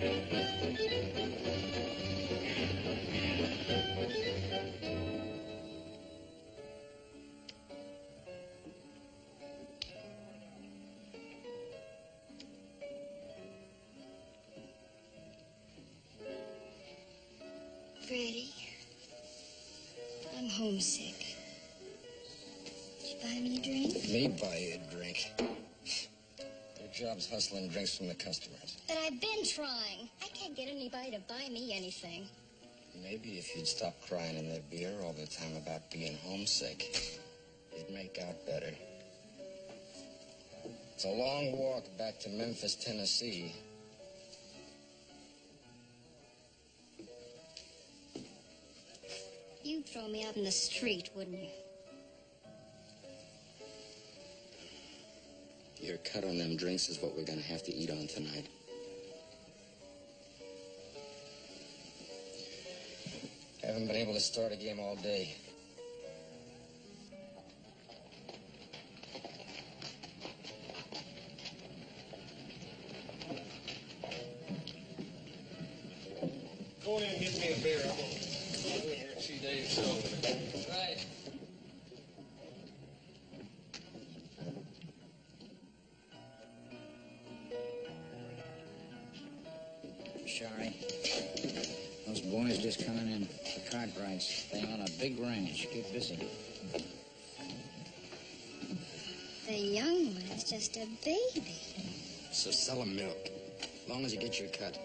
Freddie, I'm homesick. Did you buy me a drink? Me buy you a drink? Your job's hustling drinks from the customers. But I've been trying. I can't get anybody to buy me anything. Maybe if you'd stop crying in their beer all the time about being homesick, you'd make out better. It's a long walk back to Memphis, Tennessee. You'd throw me out in the street, wouldn't you? Your cut on them drinks is what we're gonna have to eat on tonight. Haven't been able to start a game all day. Go in and get me a beer. I'm going to be here 2 days, so. Right. Sorry. Those boys just coming in for Cartwrights. They own a big ranch. Get busy. The young one is just a baby. So sell 'em milk, as long as you get your cut.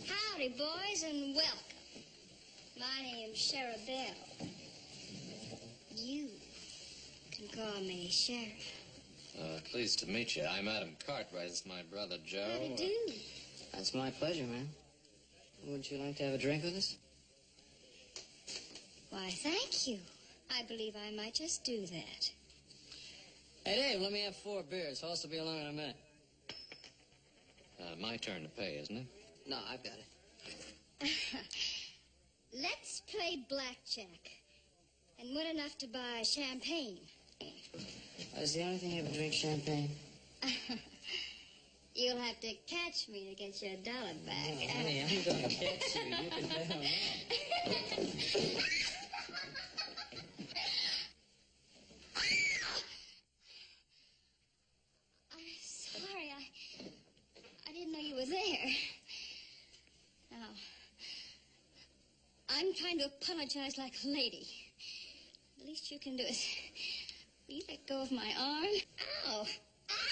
Howdy, boys, and welcome. My name's Sheriff Bell. You can call me Sheriff. Pleased to meet you. I'm Adam Cartwright. It's my brother, Joe. How do you do? That's my pleasure, man. Would you like to have a drink with us? Why, thank you. I believe I might just do that. Hey, Dave, let me have 4 beers. Horse will be along in a minute. My turn to pay, isn't it? No, I've got it. Let's play blackjack. And win enough to buy champagne. Is the only thing you ever drink champagne? You'll have to catch me to get your $1 back. Oh, honey, I'm going to catch you. You can bet on that. I'm sorry. I didn't know you were there. Now, I'm trying to apologize like a lady. The least you can do is... Will you let go of my arm? Ow!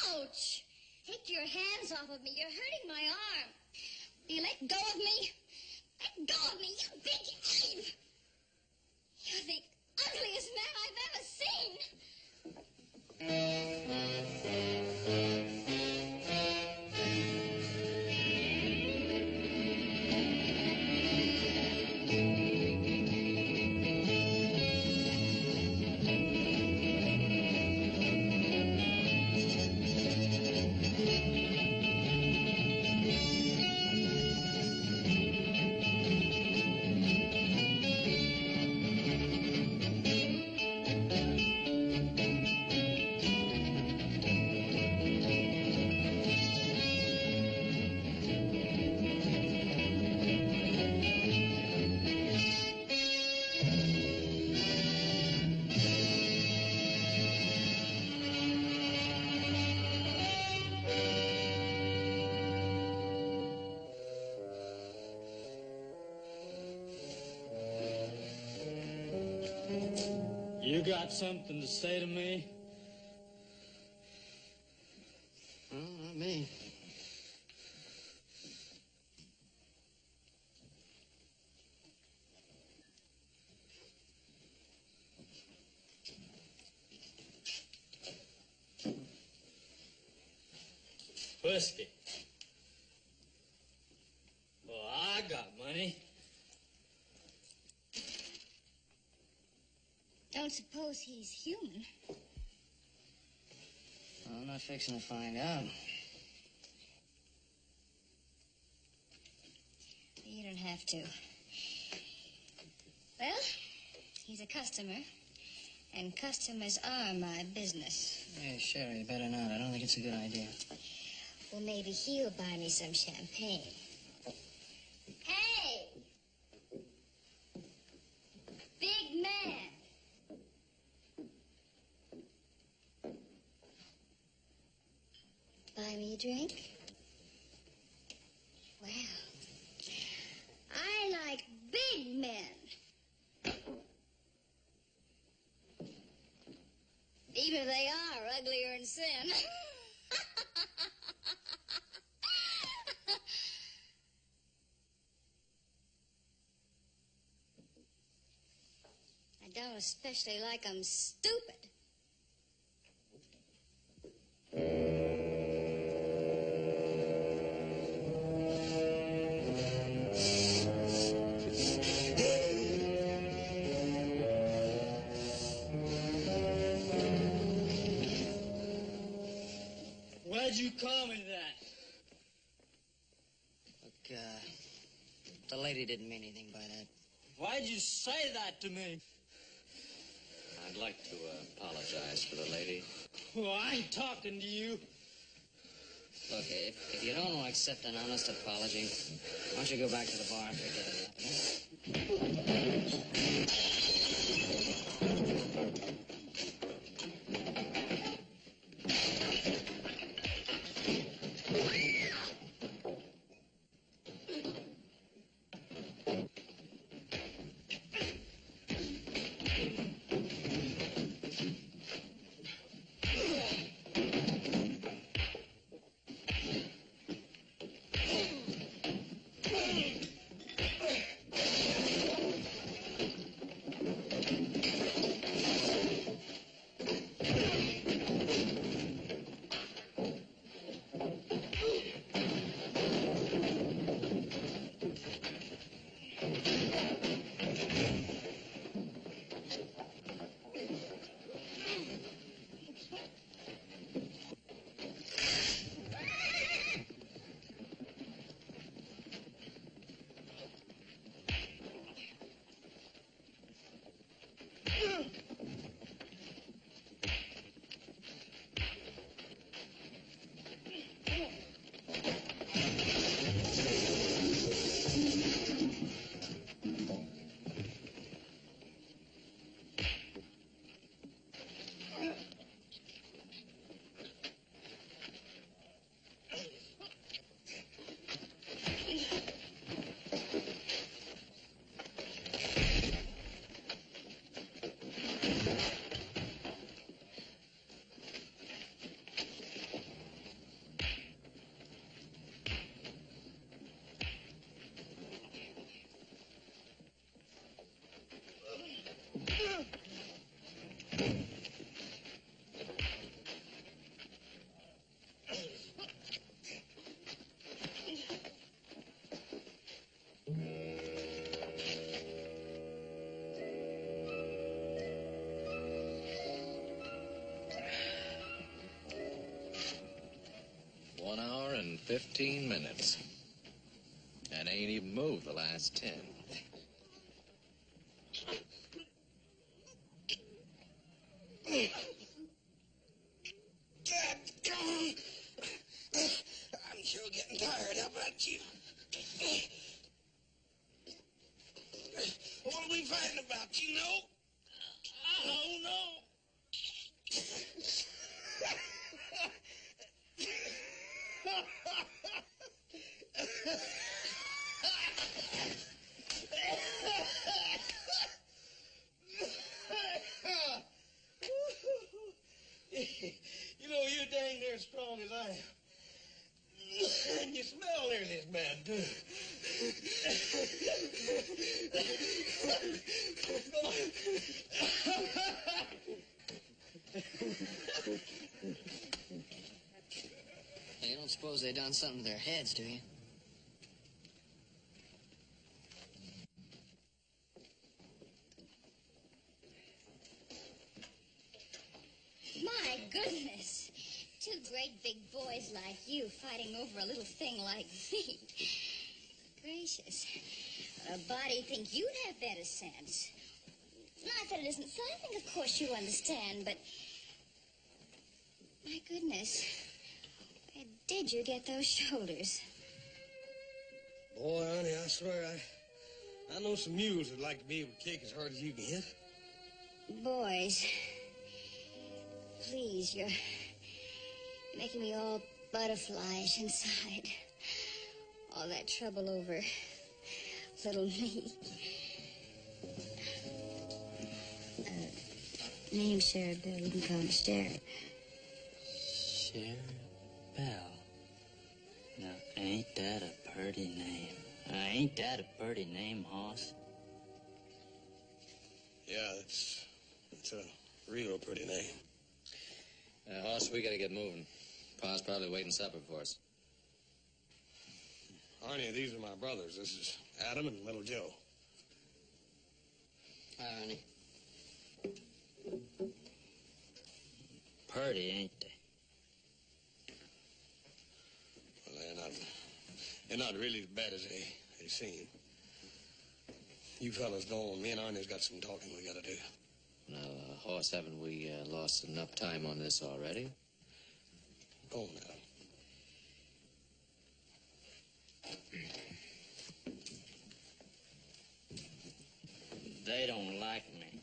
Ouch! Take your hands off of me. You're hurting my arm. Will you let go of me? Let go of me, you big ape! You're the ugliest man I've ever You got something to say to me? Oh, not me. Whiskey. Well, I got money. Don't suppose he's human. Well, I'm not fixing to find out. You don't have to. Well, he's a customer, And customers are my business. Yeah, Sherry, better not. I don't think it's a good idea. Well, maybe he'll buy me some champagne. Hey! Big man! Buy me a drink? Well, I like big men. Even if they are uglier in sin. I don't especially like 'em stupid. Why'd you call me that? Look, the lady didn't mean anything by that. Why'd you say that to me? I'd like to apologize for the lady. Well, I ain't talking to you. Look, if you don't want to accept an honest apology, why don't you go back to the bar and forget it, One hour and 15 minutes. And ain't even moved the last 10. Dadgum. I'm sure getting tired. How about you? What are we fighting about, you know? I don't know. You know, you're dang near as strong as I am. And you smell nearly as bad, too. Hey, you don't suppose they done something to their heads, do you? My goodness. Two great big boys like you fighting over a little thing like me. Gracious. A body'd think you'd have better sense. Not that it isn't something, of course you understand, but... My goodness. Where did you get those shoulders? Boy, honey, I swear, I know some mules that'd like to be able to kick as hard as you can hit. Boys, please, you're making me all butterflyish inside. All that trouble over little me. Name's Sarah Bell. You can call me Sarah. Sarah Bell. Now, ain't that a pretty name? Ain't that a pretty name, Hoss? Yeah, it's a real pretty name. Hoss, we gotta get moving. Pa's probably waiting supper for us. Arnie, these are my brothers. This is Adam and little Joe. Hi, honey. Pretty, ain't they? Well, they're not really as bad as they seem. You fellas go on. Me and Arnie's got some talking we gotta do. Now, Hoss, haven't we lost enough time on this already? Go on, Adam. They don't like me.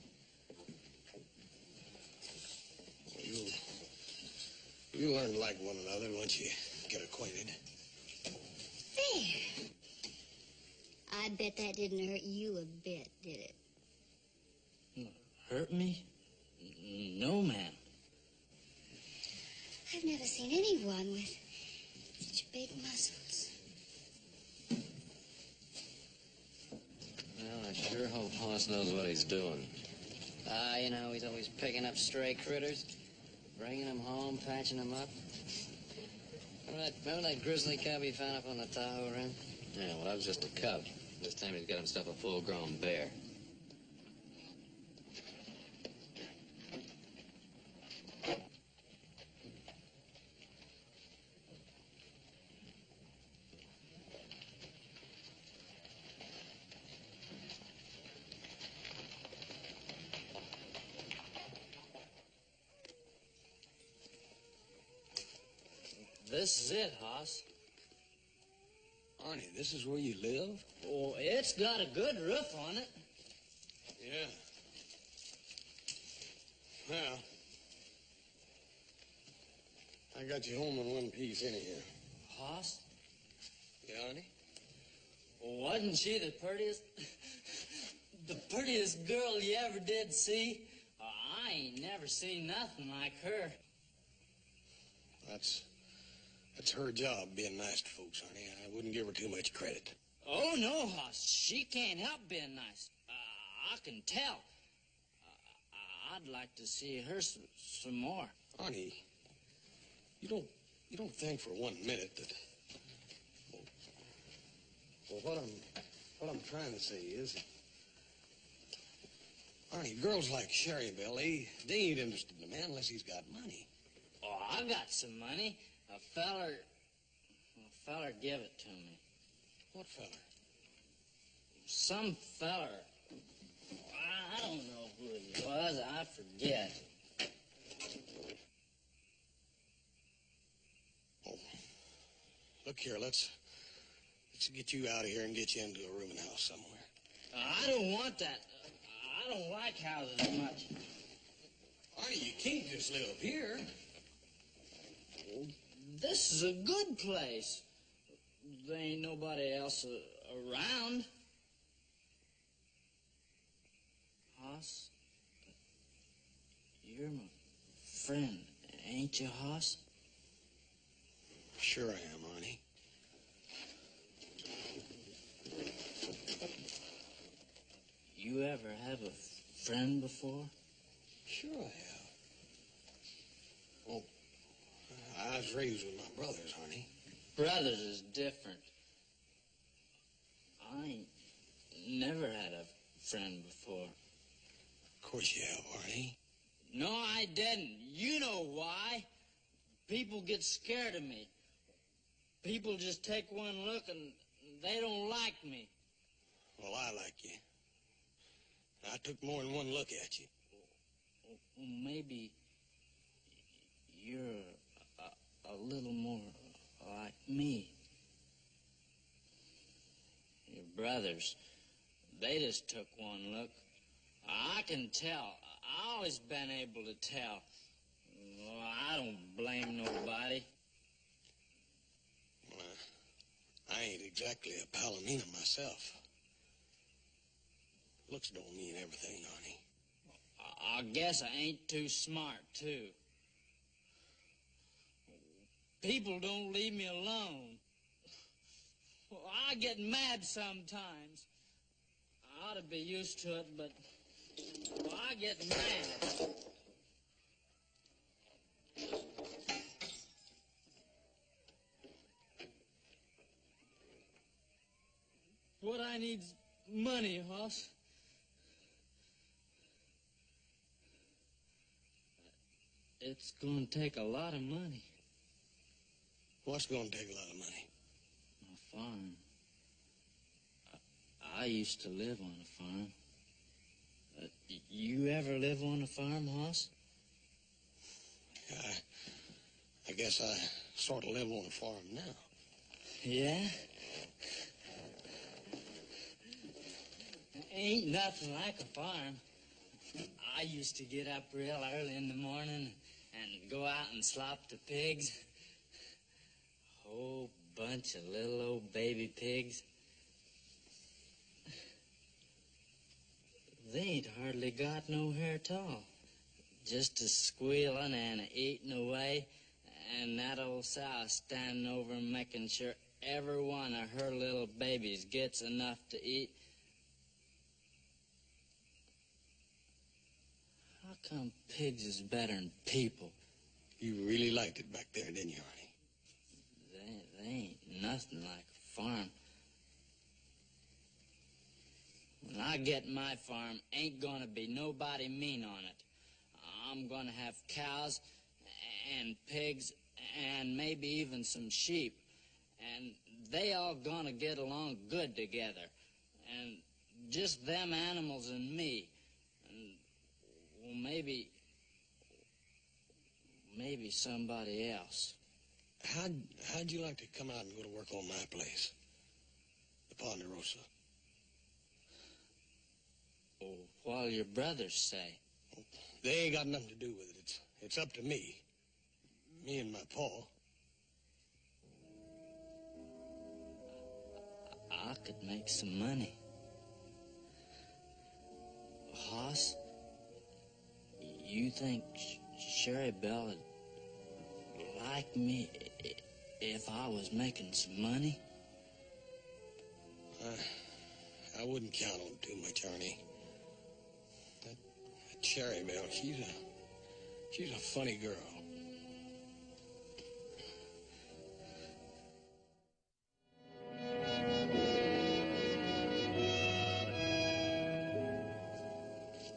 Well, you'll learn to like one another once you get acquainted. There. I bet that didn't hurt you a bit, did it? Hurt me? No, ma'am. I've never seen anyone with such big muscles. Well, I sure hope Hoss knows what he's doing. You know, he's always picking up stray critters, bringing them home, patching them up. Remember that grizzly cub he found up on the Tahoe Rim? Yeah, well, that was just a cub. This time he's got himself a full-grown bear. This is it, Hoss. Arnie, this is where you live? Oh, it's got a good roof on it. Yeah. Well, I got you home in one piece anyhow. Hoss? Yeah, Arnie? Wasn't she the prettiest girl you ever did see? I ain't never seen nothing like her. That's her job, being nice to folks, Arnie. I wouldn't give her too much credit. Oh, no, Hoss. She can't help being nice. I can tell. I'd like to see her some more. Arnie, you don't think for 1 minute that... Well, what I'm trying to say is... Arnie, girls like Sherry Bell, they ain't interested in a man unless he's got money. Oh, I got some money. A feller give it to me. What feller? Some feller. I don't know who it was. I forget. Oh, look here, let's get you out of here and get you into a rooming house somewhere. I don't want that. I don't like houses much. Arnie, you can't just live up here. This is a good place. There ain't nobody else around. Hoss, you're my friend, ain't you, Hoss? Sure I am, Arnie. You ever have a friend before? Sure I have. Oh, I was raised with my brothers, Arnie. Brothers is different. I ain't never had a friend before. Of course you have, Arnie. No, I didn't. You know why. People get scared of me. People just take one look and they don't like me. Well, I like you. I took more than one look at you. Maybe you're a little more like me. Your brothers, they just took one look. I can tell. I always been able to tell. Well, I don't blame nobody. Well, I ain't exactly a Palomino myself. Looks don't mean everything, Arnie. I guess I ain't too smart, too. People don't leave me alone. Well, I get mad sometimes. I ought to be used to it, but I get mad. What I need's money, Hoss. It's gonna take a lot of money. What's gonna take a lot of money? A farm. I used to live on a farm. You ever live on a farm, Hoss? I guess I sort of live on a farm now. Yeah? Ain't nothing like a farm. I used to get up real early in the morning and go out and slop the pigs. Whole bunch of little old baby pigs. They ain't hardly got no hair at all. Just a squealing and a eating away, and that old sow standing over and making sure every one of her little babies gets enough to eat. How come pigs is better than people? You really liked it back there, didn't you, Arnie? They ain't nothing like a farm. When I get my farm, ain't gonna be nobody mean on it. I'm gonna have cows and pigs and maybe even some sheep. And they all gonna get along good together. And just them animals and me. And, well, maybe somebody else. How'd you like to come out and go to work on my place? The Ponderosa. Oh, what your brothers say? They ain't got nothing to do with it. It's up to me. Me and my pa. I could make some money. Hoss, you think Sherry Belle would like me if I was making some money? I wouldn't count on too much, Arnie. That Cherry Belle, she's a funny girl.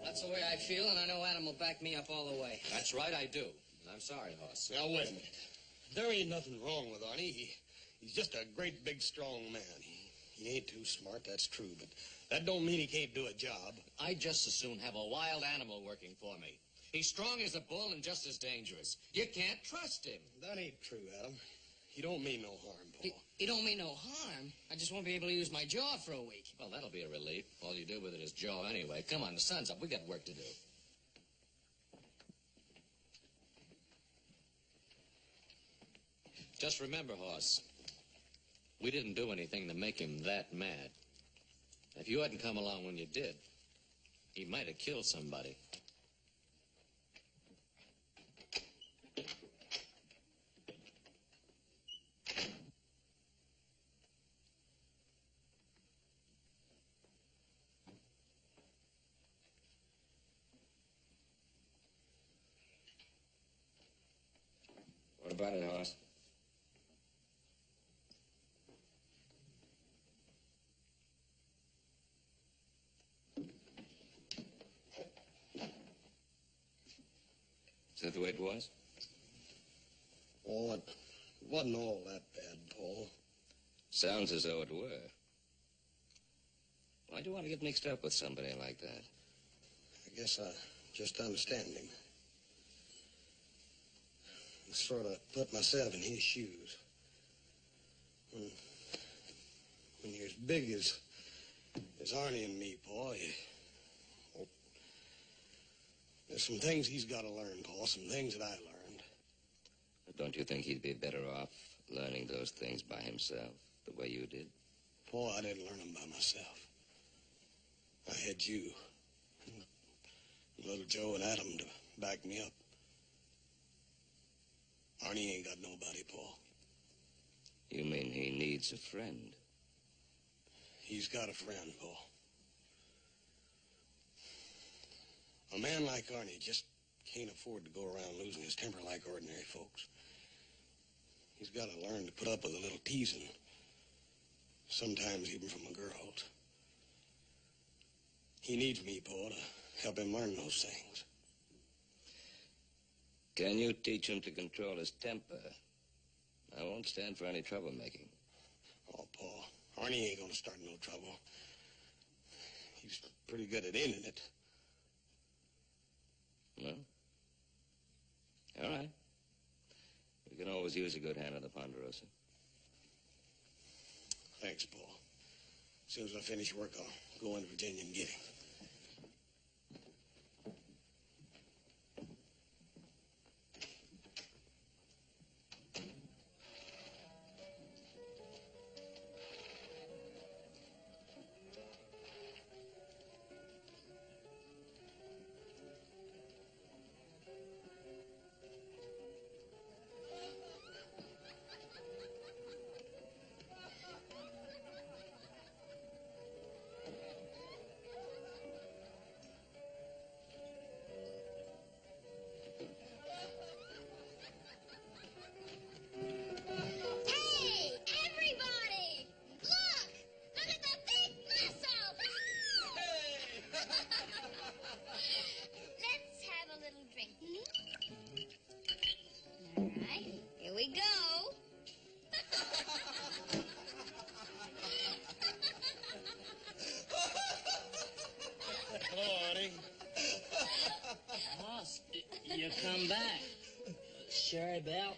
That's the way I feel, and I know Adam will back me up all the way. That's right, I do. I'm sorry, Hoss. Now, wait a minute. There ain't nothing wrong with Arnie. He's just a great, big, strong man. He ain't too smart, that's true, but that don't mean he can't do a job. I'd just as soon have a wild animal working for me. He's strong as a bull and just as dangerous. You can't trust him. That ain't true, Adam. He don't mean no harm, Paul. He don't mean no harm. I just won't be able to use my jaw for a week. Well, that'll be a relief. All you do with it is jaw anyway. Come on, the sun's up. We got work to do. Just remember, Hoss, we didn't do anything to make him that mad. If you hadn't come along when you did, he might have killed somebody. What about it, Hoss? Is that the way it was? Oh, it wasn't all that bad, Paul. Sounds as though it were. Why do you want to get mixed up with somebody like that? guess I just understand him. I sort of put myself in his shoes. When you're as big as Arnie and me, Paul, well, there's some things he's got to learn, Paul, some things that I learned. But don't you think he'd be better off learning those things by himself, the way you did? Paul, I didn't learn them by myself. I had you, little Joe and Adam to back me up. Arnie ain't got nobody, Paul. You mean he needs a friend? He's got a friend, Paul. A man like Arnie just can't afford to go around losing his temper like ordinary folks. He's got to learn to put up with a little teasing, sometimes even from a girl. He needs me, Paul, to help him learn those things. Can you teach him to control his temper? I won't stand for any troublemaking. Oh, Paul, Arnie ain't gonna start no trouble. He's pretty good at ending it. Well, all right. We can always use a good hand at the Ponderosa. Thanks, Paul. As soon as I finish work, I'll go into Virginia and get him. You come back. Sherry Belle,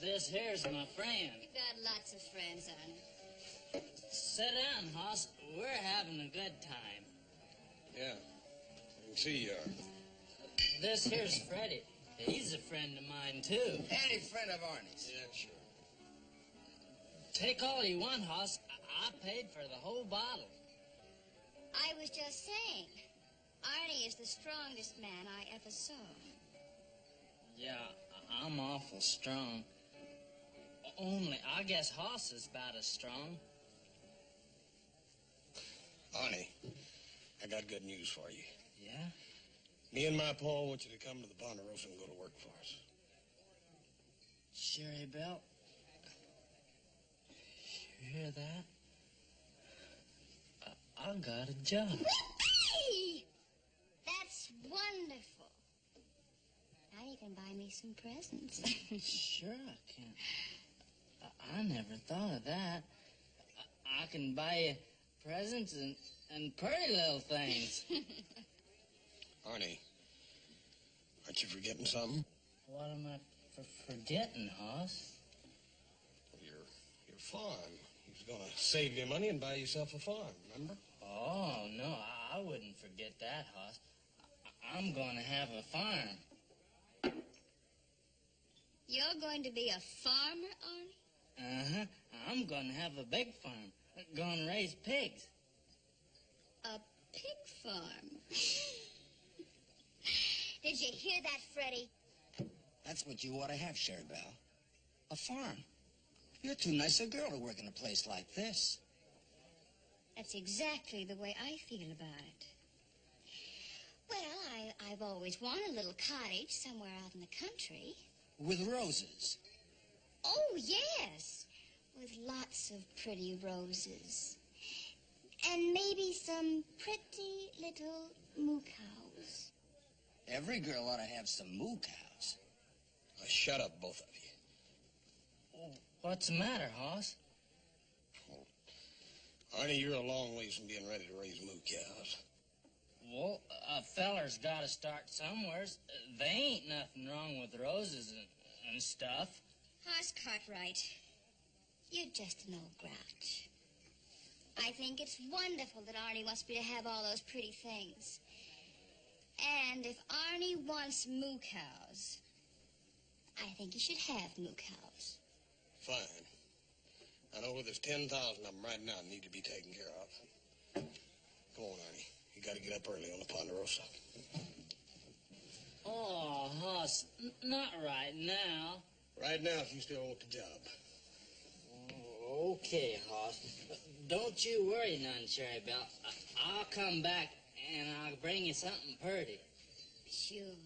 this here's my friend. You've got lots of friends, Arnie. Sit down, Hoss. We're having a good time. Yeah, I can see you are. This here's Freddie. He's a friend of mine, too. Any friend of Arnie's. Yeah, sure. Take all you want, Hoss. I paid for the whole bottle. I was just saying, Arnie is the strongest man I ever saw. Yeah, I'm awful strong. Only, I guess Hoss is about as strong. Arnie, I got good news for you. Yeah? Me and my Paul want you to come to the Ponderosa and go to work for us. Sherry Belle, you hear that? I got a job. Whoopee! That's wonderful. Now you can buy me some presents. Sure I can. I never thought of that. I can buy you presents and pretty little things. Arnie, aren't you forgetting something? What am I forgetting, Hoss? Your farm. You was gonna save your money and buy yourself a farm, remember? Oh, no, I wouldn't forget that, Hoss. I'm going to have a farm. You're going to be a farmer, Arnie? Uh-huh. I'm going to have a big farm. Going to raise pigs. A pig farm. Did you hear that, Freddie? That's what you ought to have, Sherry Belle. A farm. You're too nice a girl to work in a place like this. That's exactly the way I feel about it. Well, I've always wanted a little cottage somewhere out in the country. With roses. Oh, yes. With lots of pretty roses. And maybe some pretty little moo cows. Every girl ought to have some moo cows. Now, shut up, both of you. Oh, what's the matter, Hoss? Arnie, you're a long ways from being ready to raise moo cows. Well, a feller's got to start somewheres. There ain't nothing wrong with roses and stuff. Hoss Cartwright, you're just an old grouch. I think it's wonderful that Arnie wants me to have all those pretty things. And if Arnie wants moo cows, I think he should have moo cows. Fine. I know where there's 10,000 of them right now that need to be taken care of. Come on, Arnie. You got to get up early on the Ponderosa. Oh, Hoss, not right now. Right now, if you still want the job. Oh, okay, Hoss. Don't you worry none, Cherry Belle. I'll come back and I'll bring you something pretty. Sure.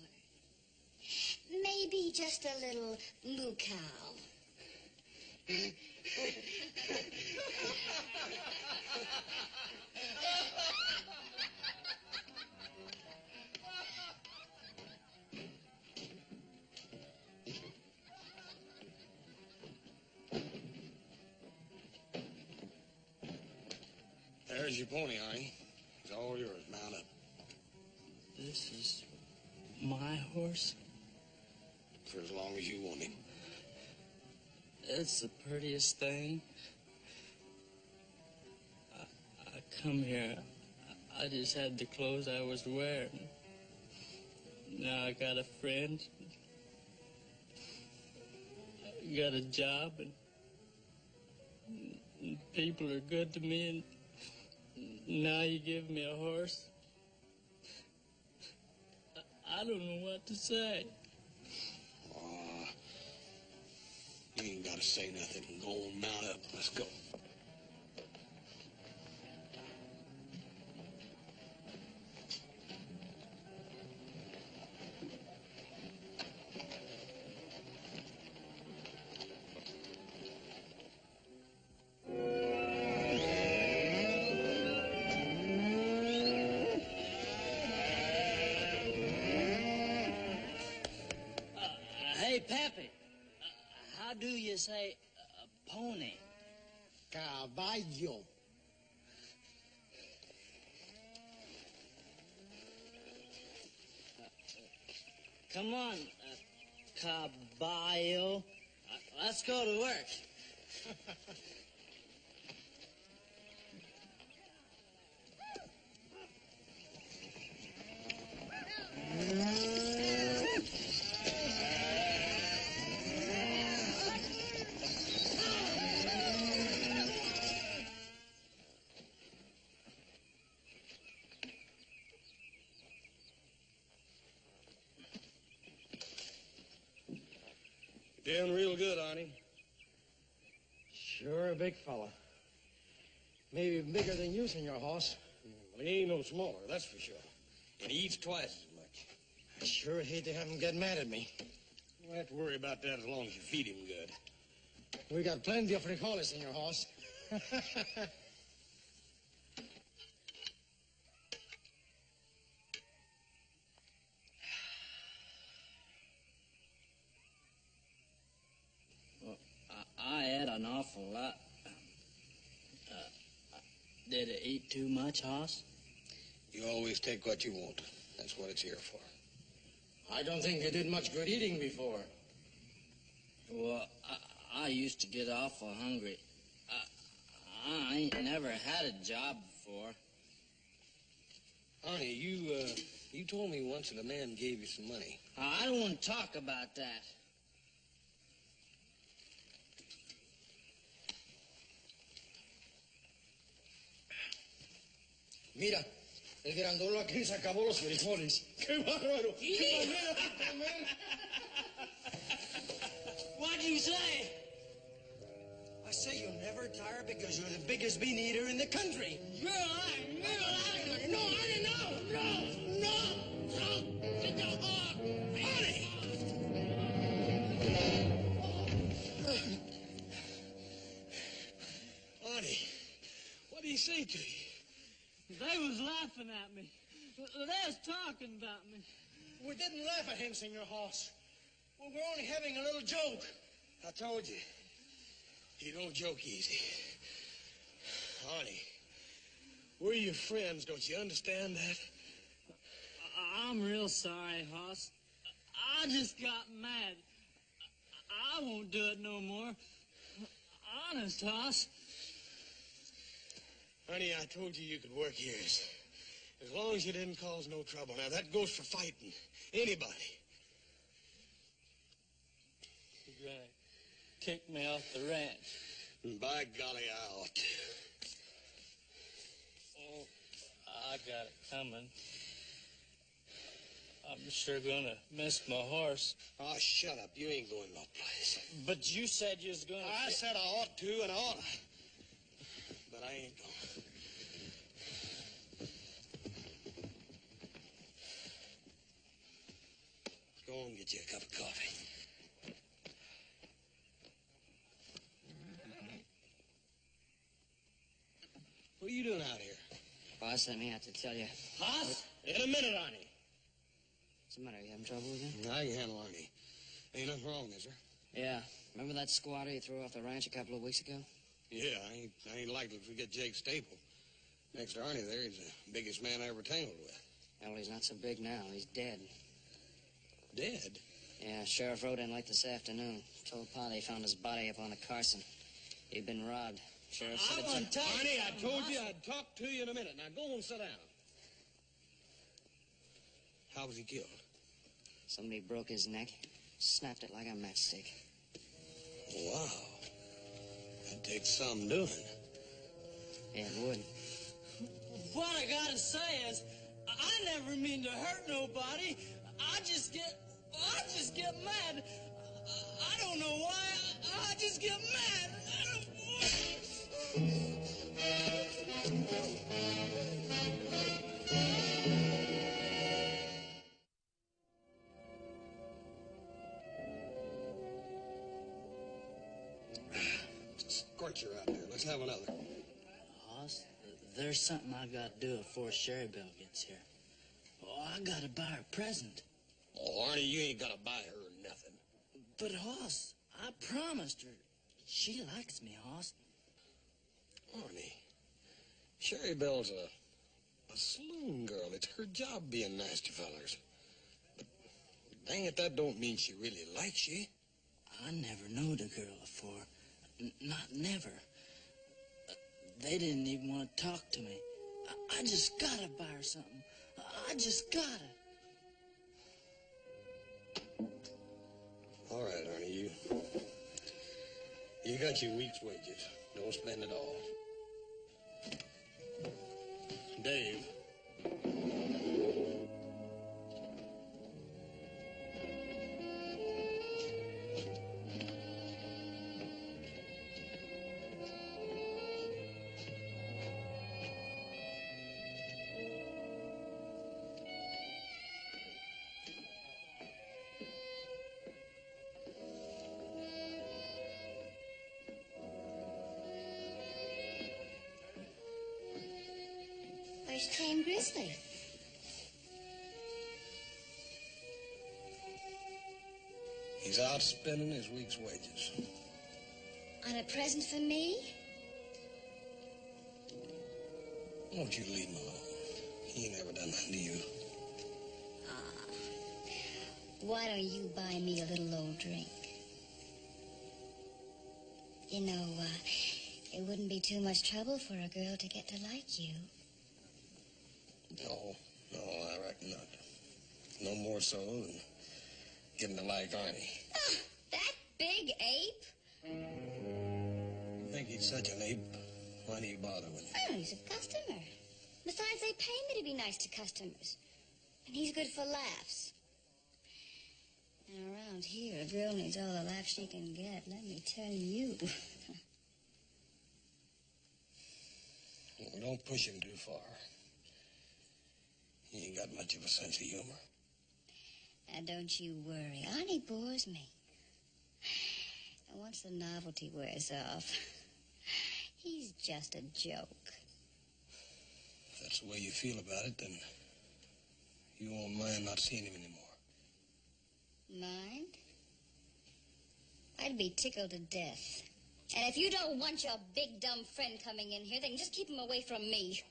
Maybe just a little moo cow. There's your pony, Arnie. It's all yours. Mount up. This is my horse? For as long as you want him. It's the prettiest thing. I come here. I just had the clothes I was wearing. Now I got a friend. Got a job, and people are good to me, and now you give me a horse. I don't know what to say. You ain't got to say nothing. Go on, mount up. Let's go. Hey, Pappy. How do you say pony? Caballo. Come on, caballo. Let's go to work. Doing real good, Arnie. Sure a big fella. Maybe bigger than you, Senor Hoss. Well, he ain't no smaller, that's for sure. And he eats twice as much. I sure hate to have him get mad at me. You don't have to worry about that as long as you feed him good. We got plenty of frijoles, Senor Hoss. I had an awful lot. Did it eat too much, Hoss? You always take what you want. That's what it's here for. I don't think you did much good eating before. Well, I used to get awful hungry. I ain't never had a job before. Arnie, you told me once that a man gave you some money. I don't want to talk about that. Mira, el grandolo aquí se acabó los frijoles. ¡Qué bárbaro! ¡Qué manera de comer! What'd you say? I say you'll never tire because you're the biggest bean eater in the country. You're lying. You're lying. No, Arnie, no! Sit down. Arnie! Arnie, what did he say to you? They was laughing at me. They was talking about me. We didn't laugh at him, Senor Hoss. We were only having a little joke. I told you, he don't joke easy. Arnie, we're your friends, don't you understand that? I'm real sorry, Hoss. I just got mad. I won't do it no more. Honest, Hoss. Honey, I told you you could work here as long as you didn't cause no trouble. Now, that goes for fighting anybody. You're gonna kick me off the ranch. By golly, I ought to. Oh, I got it coming. I'm sure gonna miss my horse. Oh, shut up. You ain't going no place. But you said you was gonna... I said I ought to, and I oughta. But I ain't going. Go on and get you a cup of coffee. What are you doing out here? Boss sent me out to tell you. Hoss? In a minute, Arnie. What's the matter? You having trouble again? I can handle Arnie. Ain't nothing wrong, is there? Yeah. Remember that squatter you threw off the ranch a couple of weeks ago? Yeah, I ain't likely to forget Jake Staple. Next to Arnie there, he's the biggest man I ever tangled with. Well, he's not so big now. He's dead. Dead? Yeah, sheriff rode in late this afternoon. Told Pa they found his body up on the Carson. He'd been robbed. Sheriff said it's... Arnie, I told you I'd talk to you in a minute. Now go and sit down. How was he killed? Somebody broke his neck, snapped it like a matchstick. Wow. That takes some doing. Yeah, it would. What I gotta say is, I never mean to hurt nobody. I just get mad. I don't know why. I just get mad. Scorcher out there. Let's have another. Hoss, there's something I gotta do before Sherry Belle gets here. Oh, I gotta buy her a present. Oh, Arnie, you ain't gotta buy her nothing. But, Hoss, I promised her. She likes me, Hoss. Arnie, Sherry Belle's a saloon girl. It's her job being nice to fellers. But dang it, that don't mean she really likes you. I never knowed a girl before. Not never. They didn't even want to talk to me. I just gotta buy her something. I just gotta. All right, Arnie, you got your week's wages. Don't spend it all. Dave. Where's Tame Grizzly? He's out spending his week's wages. On a present for me? Won't you leave him alone? He ain't ever done nothing to you. Why don't you buy me a little old drink? You know, it wouldn't be too much trouble for a girl to get to like you. No, I reckon not. No more so than getting to like Arnie. Oh, that big ape? You think he's such an ape? Why do you bother with him? Oh, he's a customer. Besides, they pay me to be nice to customers. And he's good for laughs. And around here, a girl needs all the laughs she can get, let me tell you. Well, don't push him too far. He ain't got much of a sense of humor. Now, don't you worry. Arnie bores me. And once the novelty wears off, he's just a joke. If that's the way you feel about it, then you won't mind not seeing him anymore. Mind? I'd be tickled to death. And if you don't want your big dumb friend coming in here, then just keep him away from me.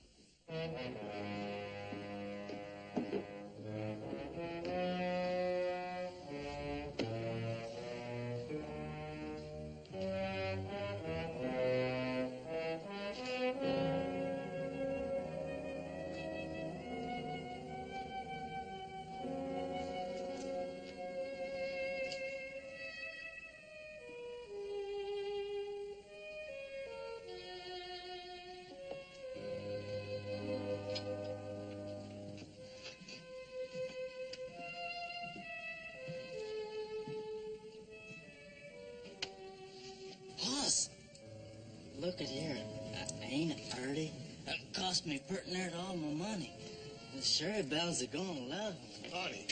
look at here. Ain't it pretty? It cost me pretty near all my money. The Sherry Bells are gonna love him. Honey,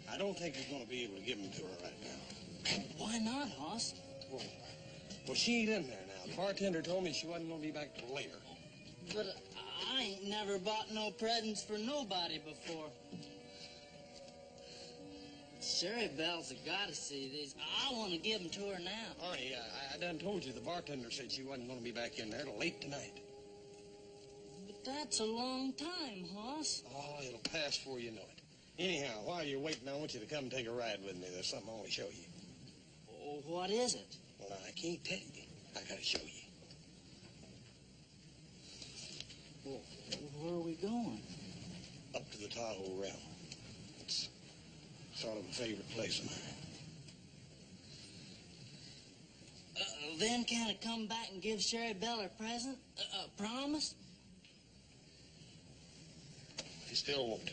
I don't think you're gonna be able to give them to her right now. Why not, Hoss? Well, she ain't in there now. The bartender told me she wasn't gonna be back till later. But I ain't never bought no presents for nobody before. Sherry Bells have got to see these. I want to give them to her now. Honey, I done told you the bartender said she wasn't gonna be back in there till late tonight. But that's a long time, Hoss. Oh, it'll pass before you know it. Anyhow, while you're waiting, I want you to come take a ride with me. There's something I want to show you. Oh, what is it? Well, I can't tell you. I gotta show you. Well, where are we going? Up to the Tahoe Realm. It's sort of a favorite place of mine. Then can I come back and give Sherry Bell her present? Promise? You still won't.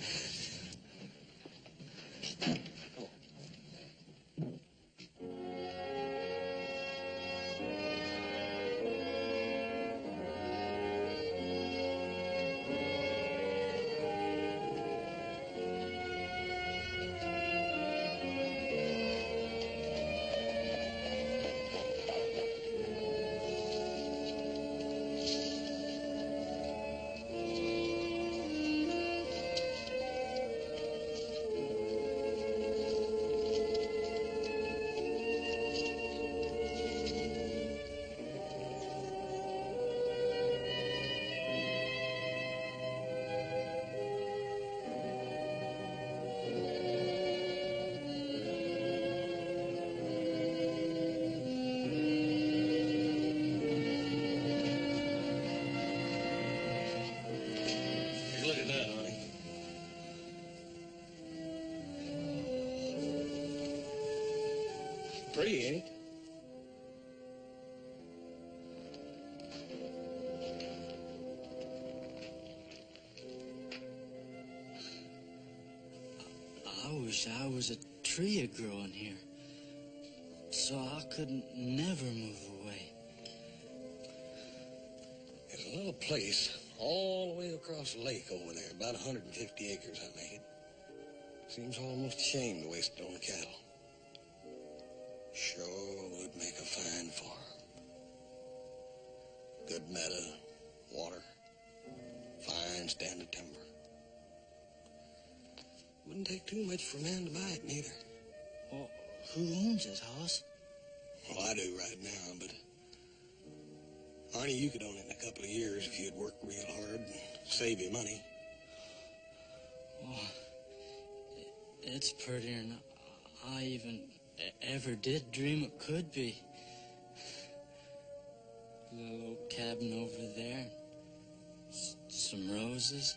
Look at that, honey. Pretty, ain't it? I wish I was a tree growing here, so I couldn't never move away. There's a little place all the way across the lake over there, about 150 acres I made. Seems almost a shame to waste it on cattle. Sure would make a fine farm. Good meadow, water, fine standing timber. Wouldn't take too much for a man to buy it, neither. Well, who owns it, Hoss? Well, I do right now, but Arnie, you could own it in a couple of years if you'd work real hard and save your money. Oh, it's prettier than I even ever did dream it could be. The little cabin over there, some roses.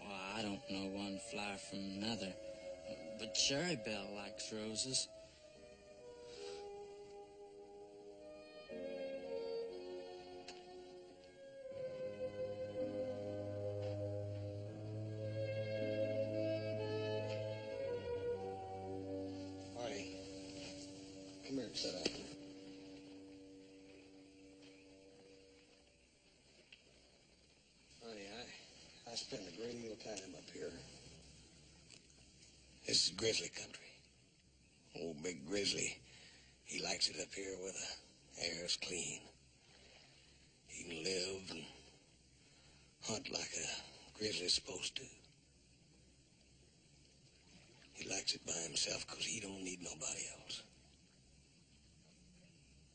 Well, I don't know one flower from another, but Sherry Bell likes roses. Arnie, come here and sit down. Honey, I spend a great deal of time up here. This is grizzly country. Old big grizzly, he likes it up here where the air's clean. He can live and hunt like a grizzly's supposed to. He likes it by himself because he don't need nobody else.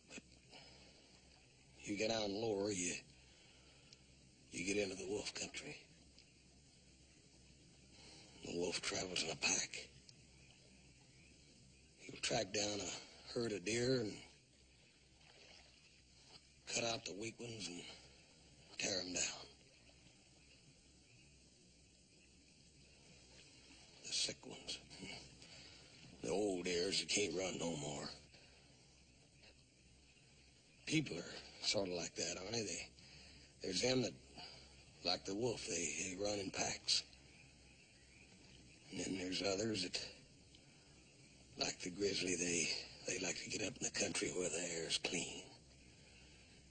But you get out lower, you get into the wolf country. The wolf travels in a pack. He'll track down a herd of deer and cut out the weak ones and tear them down. The sick ones. The old deers that can't run no more. People are sort of like that, aren't they? There's them that, like the wolf, they run in packs. And then there's others that, like the grizzly, they like to get up in the country where the air's clean.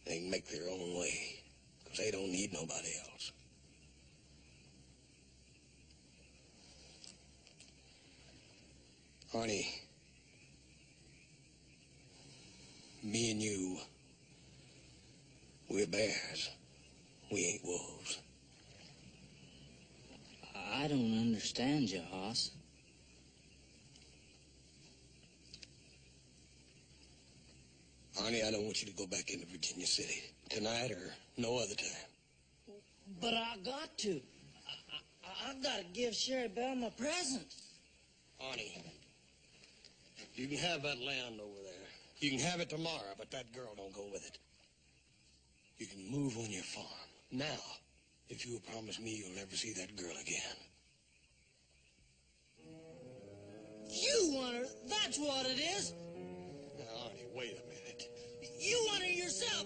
They can make their own way, because they don't need nobody else. Arnie, me and you, we're bears. We ain't wolves. I don't understand you, Hoss. Arnie, I don't want you to go back into Virginia City tonight or no other time. But I got to. I gotta give Sherry Belle my present. Arnie, you can have that land over there. You can have it tomorrow, but that girl don't go with it. You can move on your farm. Now, if you'll promise me you'll never see that girl again. You want her, that's what it is. Now, Arnie, wait a minute. You want her yourself.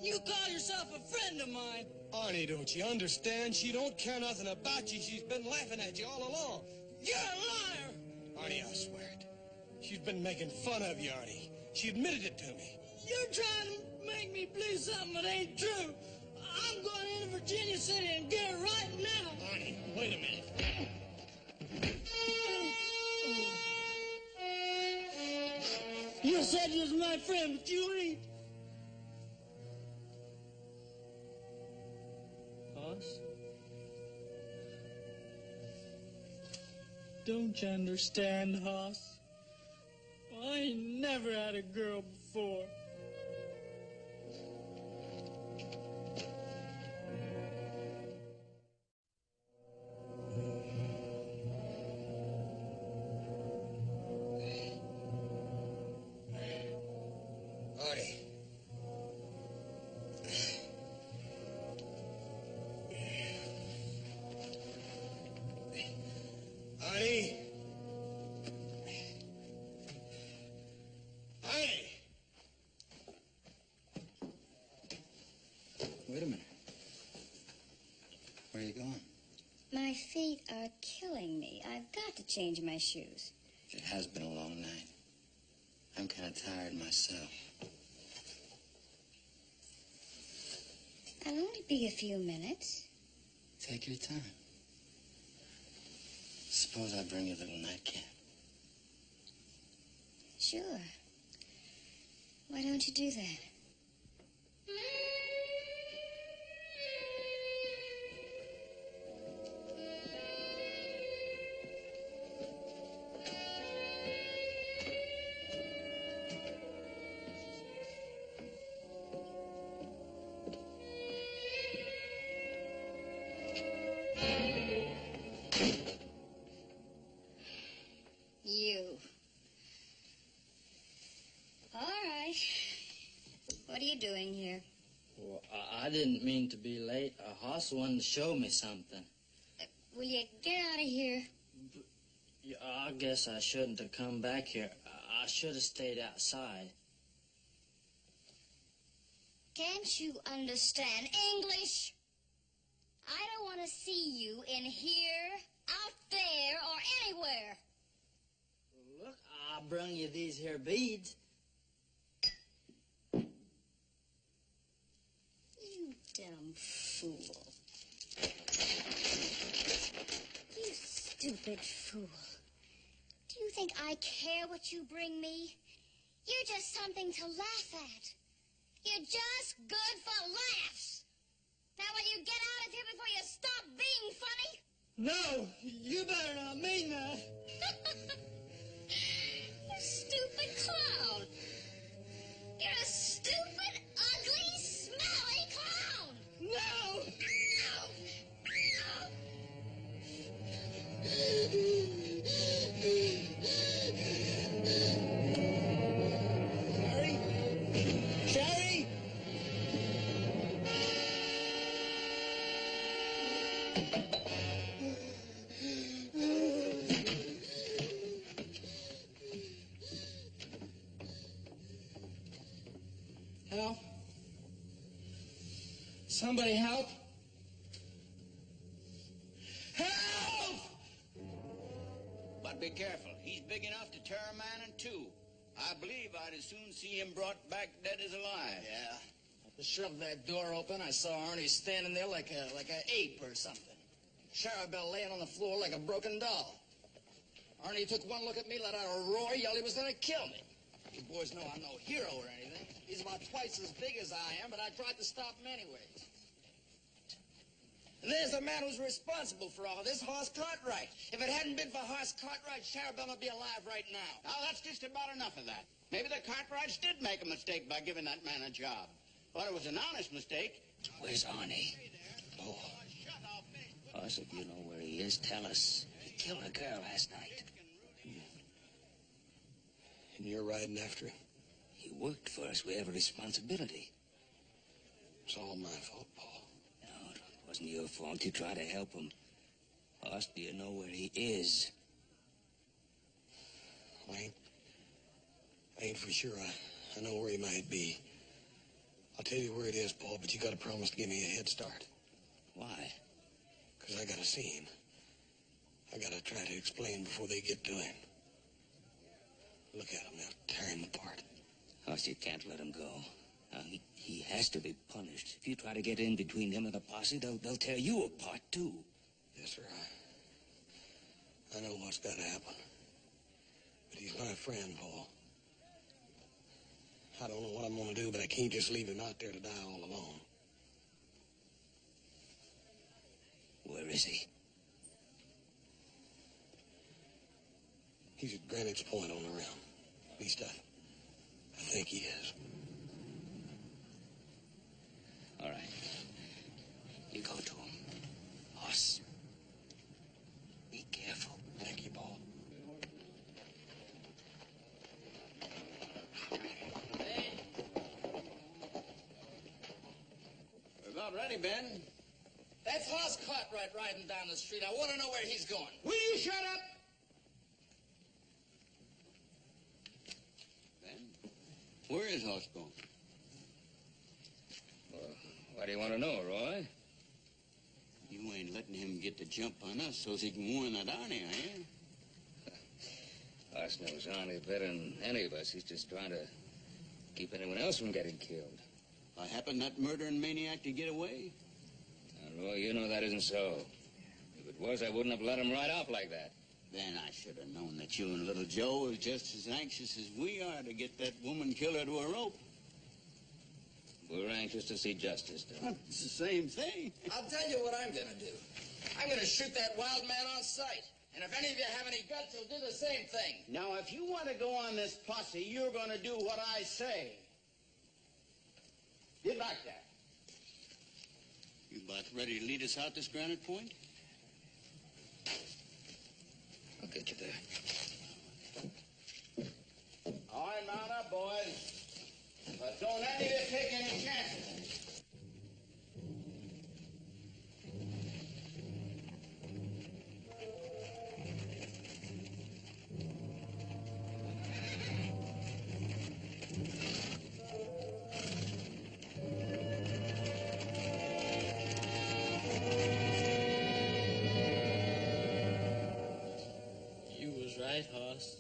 You call yourself a friend of mine. Arnie, don't you understand? She don't care nothing about you. She's been laughing at you all along. You're a liar. Arnie, I swear it. She's been making fun of you, Arnie. She admitted it to me. You're trying to make me believe something that ain't true. I'm going into Virginia City and get her right now. Arnie, wait a minute. You said you was my friend, but you ain't. Hoss? Don't you understand, Hoss? I ain't never had a girl before. Arnie. Arnie. Arnie. Wait a minute. Where are you going? My feet are killing me. I've got to change my shoes. It has been a long night. I'm kind of tired myself. I'll only be a few minutes. Take your time. Suppose I bring you a little nightcap. Sure. Why don't you do that? You. All right. What are you doing here? Well, I didn't mean to be late. Hoss wanted to show me something. Will you get out of here? Yeah, I guess I shouldn't have come back here. I should have stayed outside. Can't you understand English? I don't want to see you in here, out there, or anywhere. Look, I brung you these here beads. You dumb fool. You stupid fool. Do you think I care what you bring me? You're just something to laugh at. You're just good for laughs. Now will you get out of here before you stop being funny? No, you better not mean that. You stupid clown. You're a stupid, ugly, smelly clown. No! Sherry? Sherry? Help? Somebody help? Help! But be careful. He's big enough to tear a man in two. I believe I'd as soon see him brought back dead as alive. Yeah. To shove that door open, I saw Arnie standing there like a ape or something. Charabelle laying on the floor like a broken doll. Arnie took one look at me, let out a roar, yelled he was going to kill me. You boys know I'm no hero or anything. He's about twice as big as I am, but I tried to stop him anyways. And there's the man who's responsible for all this, Hoss Cartwright. If it hadn't been for Hoss Cartwright, Charabelle would be alive right now. Now, that's just about enough of that. Maybe the Cartwrights did make a mistake by giving that man a job. But it was an honest mistake. Where's Arnie? Oh. Hoss, if you know where he is, tell us. He killed a girl last night. And you're riding after him? He worked for us. We have a responsibility. It's all my fault, Paul. No, it wasn't your fault. You tried to help him. Hoss, do you know where he is? I ain't for sure. I know where he might be. I'll tell you where it is, Paul, but you gotta promise to give me a head start. Why? Because I gotta see him. I gotta try to explain before they get to him. Look at him now, tear him apart. Hoss, you can't let him go. He has to be punished. If you try to get in between him and the posse, they'll tear you apart, too. Yes, sir. I know what's gotta happen. But he's my friend, Paul. I don't know what I'm gonna do, but I can't just leave him out there to die all alone. Where is he? He's at Greenwich Point on the rim. At least I think he is. All right. You go to him. Hoss. Be careful. Thank you, Paul. We're about ready, Ben. That's Hoss Cartwright riding down the street. I want to know where he's going. Will you shut up? Ben, where is Hoss going? Well, what do you want to know, Roy? You ain't letting him get the jump on us so he can warn that Arnie, are you? Hoss knows Arnie better than any of us. He's just trying to keep anyone else from getting killed. By happen that murdering maniac to get away? Now, Roy, you know that isn't so. If it was, I wouldn't have let him ride off like that. Then I should have known that you and little Joe was just as anxious as we are to get that woman killer to a rope. We're anxious to see justice done. It's the same thing. I'll tell you what I'm going to do. I'm going to shoot that wild man on sight. And if any of you have any guts, you'll do the same thing. Now, if you want to go on this posse, you're going to do what I say. Get back there. You about ready to lead us out this Granite Point? I'll get you there. All right, mount up, boys. But don't any of you take any chances. You was right, Hoss.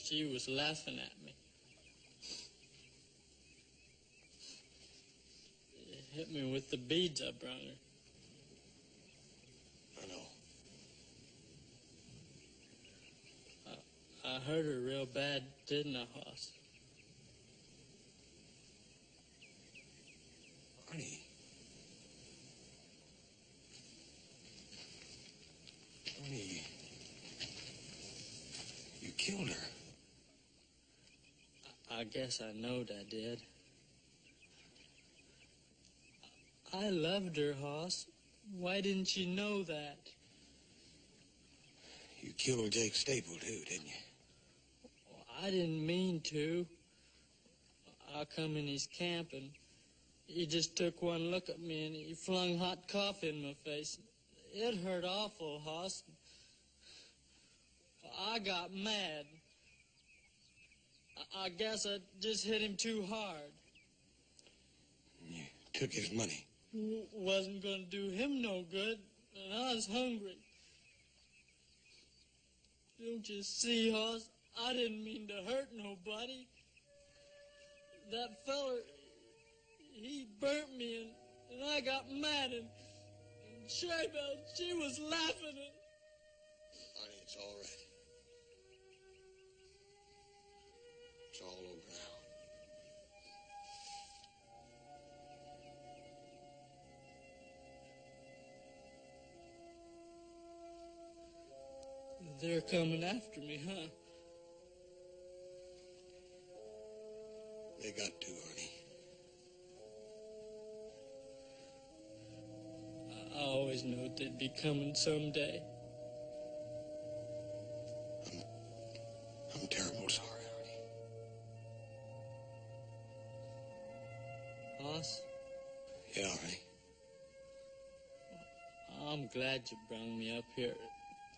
She was laughing at me. It hit me with the beads I brung her. I know. I hurt her real bad, didn't I, Hoss? Arnie. Arnie. You killed her. I guess I knowed I did. I loved her, Hoss. Why didn't you know that? You killed Jake Staple, too, didn't you? I didn't mean to. I come in his camp and he just took one look at me and he flung hot coffee in my face. It hurt awful, Hoss. I got mad. I guess I just hit him too hard. You took his money. Wasn't going to do him no good, and I was hungry. Don't you see, Hoss? I didn't mean to hurt nobody. That feller, he burnt me, and I got mad, and Sherry-Belle, she was laughing. Arnie, it's all right. It's all over now. They're coming after me, huh? They got to, Arnie. I always knew they'd be coming someday. I'm terrible sorry, Arnie. Hoss? Yeah, Arnie. I'm glad you brought me up here.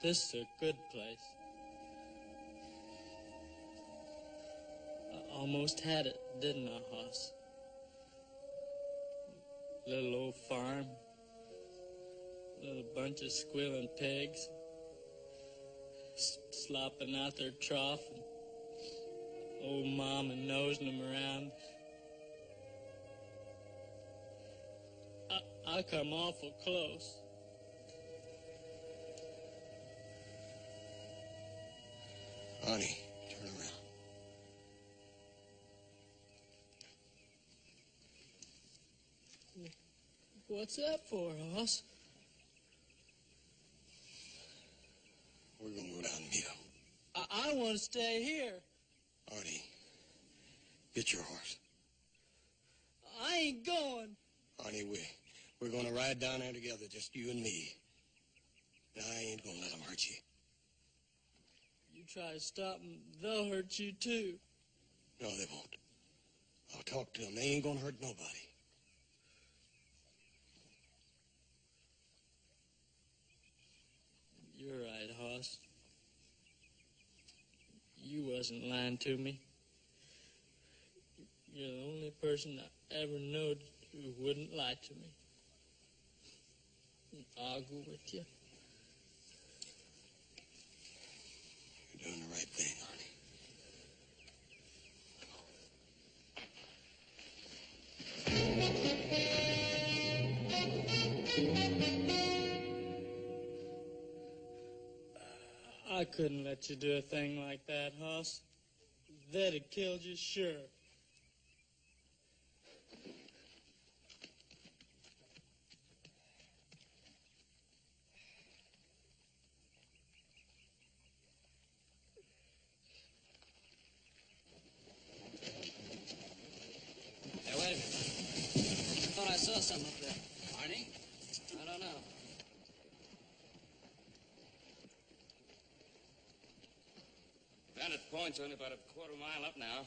This is a good place. I almost had it, didn't I, Hoss? Little old farm. Little bunch of squealing pigs. Slopping out their trough. And old Mama nosing them around. I come awful close. Arnie, turn around. What's that for, Hoss? We're gonna go down and meet him. I want to stay here. Arnie, get your horse. I ain't going. Arnie, we're gonna ride down there together, just you and me. And I ain't gonna let them hurt you. You try to stop them, they'll hurt you too. No, they won't. I'll talk to them. They ain't gonna hurt nobody. You're right, Hoss. You wasn't lying to me. You're the only person I ever knowed who wouldn't lie to me. I'll go with you. You're doing the right thing, Arnie. I couldn't let you do a thing like that, Hoss. They'd have killed you, sure. Hey, wait a minute. I thought I saw something up there. Arnie? I don't know. Bandit Point's only about a quarter mile up now.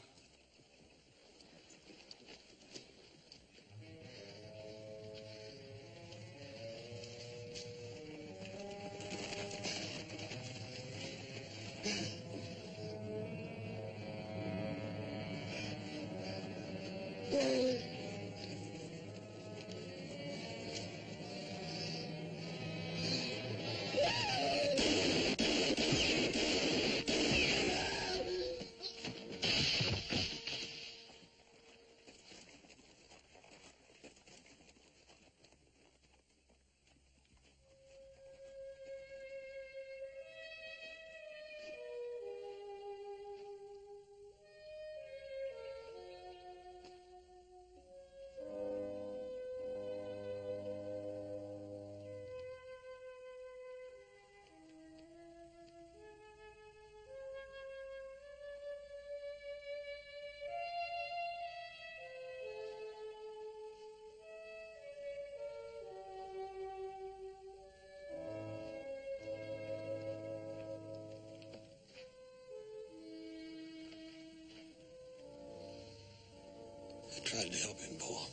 I tried to help him, Paul.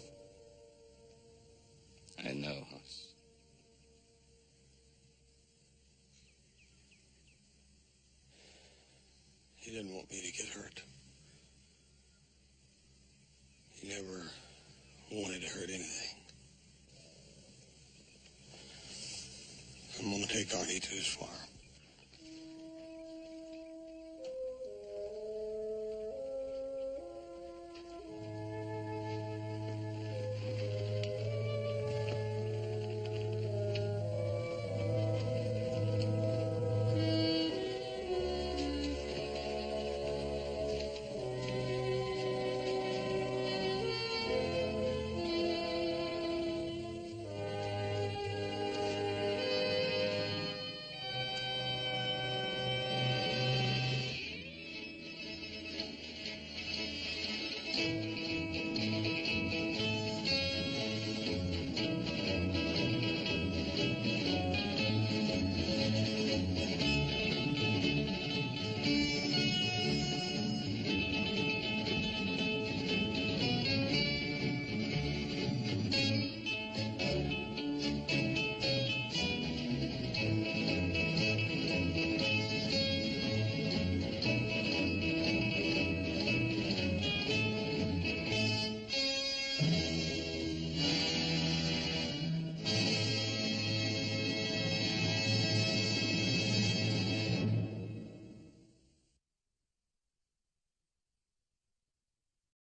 I know, Hoss. He didn't want me to get hurt. He never wanted to hurt anything. I'm gonna take Arnie to his farm.